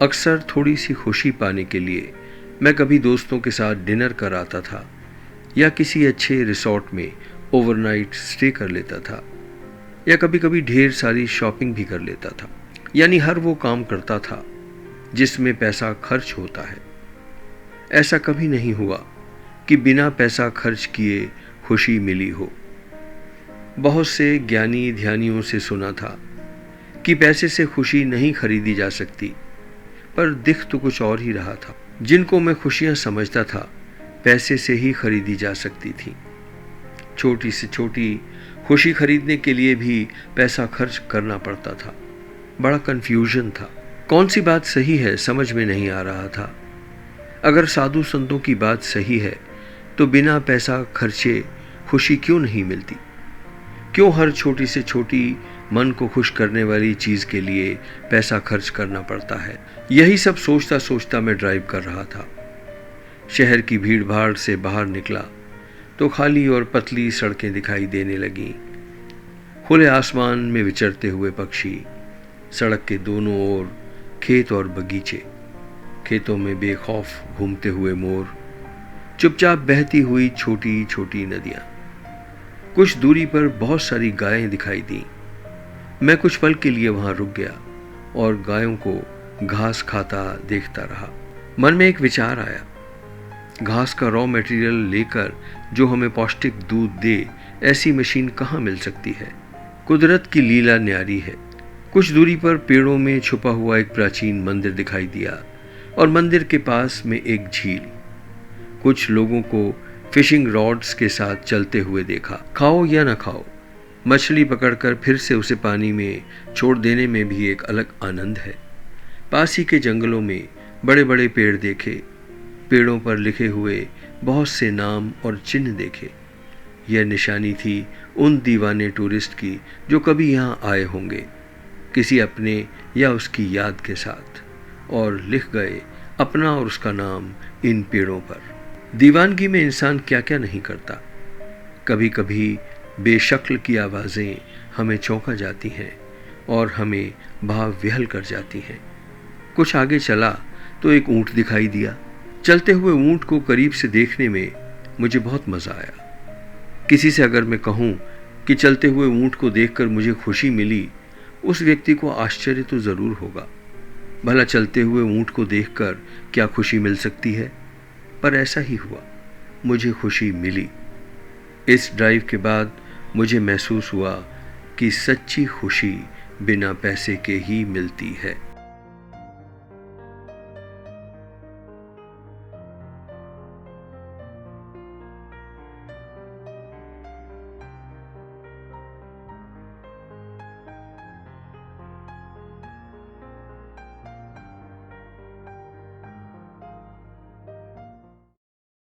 अक्सर थोड़ी सी खुशी पाने के लिए मैं कभी दोस्तों के साथ डिनर कर आता था या किसी अच्छे रिसोर्ट में ओवरनाइट स्टे कर लेता था या कभी कभी ढेर सारी शॉपिंग भी कर लेता था। यानी हर वो काम करता था जिसमें पैसा खर्च होता है। ऐसा कभी नहीं हुआ कि बिना पैसा खर्च किए खुशी मिली हो। बहुत से ज्ञानी ध्यानियों से सुना था कि पैसे से खुशी नहीं खरीदी जा सकती, पर दिख तो कुछ और ही रहा था। जिनको मैं खुशियां समझता था पैसे से ही खरीदी जा सकती थी। छोटी से छोटी खुशी खरीदने के लिए भी पैसा खर्च करना पड़ता था। बड़ा कंफ्यूजन था, कौन सी बात सही है समझ में नहीं आ रहा था। अगर साधु संतों की बात सही है तो बिना पैसा खर्चे खुशी क्यों नहीं मिलती? क्यों हर छोटी से छोटी मन को खुश करने वाली चीज के लिए पैसा खर्च करना पड़ता है? यही सब सोचता सोचता मैं ड्राइव कर रहा था। शहर की भीड़ भाड़ से बाहर निकला तो खाली और पतली सड़कें दिखाई देने लगीं। खुले आसमान में विचरते हुए पक्षी, सड़क के दोनों ओर खेत और बगीचे, खेतों में बेखौफ घूमते हुए मोर, चुपचाप बहती हुई छोटी छोटी नदियां। कुछ दूरी पर बहुत सारी गायें दिखाई दी। मैं कुछ पल के लिए वहां रुक गया और गायों को घास खाता देखता रहा। मन में एक विचार आया, घास का रॉ मटेरियल लेकर जो हमें पौष्टिक दूध दे, ऐसी मशीन कहाँ मिल सकती है? कुदरत की लीला न्यारी है। कुछ दूरी पर पेड़ों में छुपा हुआ एक प्राचीन मंदिर दिखाई दिया और मंदिर के पास में एक झील। कुछ लोगों को फिशिंग रॉड्स के साथ चलते हुए देखा। खाओ या न खाओ, मछली पकड़कर फिर से उसे पानी में छोड़ देने में भी एक अलग आनंद है। पास ही के जंगलों में बड़े बड़े पेड़ देखे, पेड़ों पर लिखे हुए बहुत से नाम और चिन्ह देखे। यह निशानी थी उन दीवाने टूरिस्ट की जो कभी यहाँ आए होंगे, किसी अपने या उसकी याद के साथ, और लिख गए अपना और उसका नाम इन पेड़ों पर। दीवानगी में इंसान क्या क्या नहीं करता। कभी कभी बेशक्ल की आवाज़ें हमें चौंका जाती हैं और हमें भाव विहल कर जाती हैं। कुछ आगे चला तो एक ऊंट दिखाई दिया। चलते हुए ऊंट को करीब से देखने में मुझे बहुत मज़ा आया। किसी से अगर मैं कहूँ कि चलते हुए ऊंट को देखकर मुझे खुशी मिली, उस व्यक्ति को आश्चर्य तो ज़रूर होगा। भला चलते हुए ऊंट को देखकर क्या खुशी मिल सकती है? पर ऐसा ही हुआ, मुझे खुशी मिली। इस ड्राइव के बाद मुझे महसूस हुआ कि सच्ची खुशी बिना पैसे के ही मिलती है।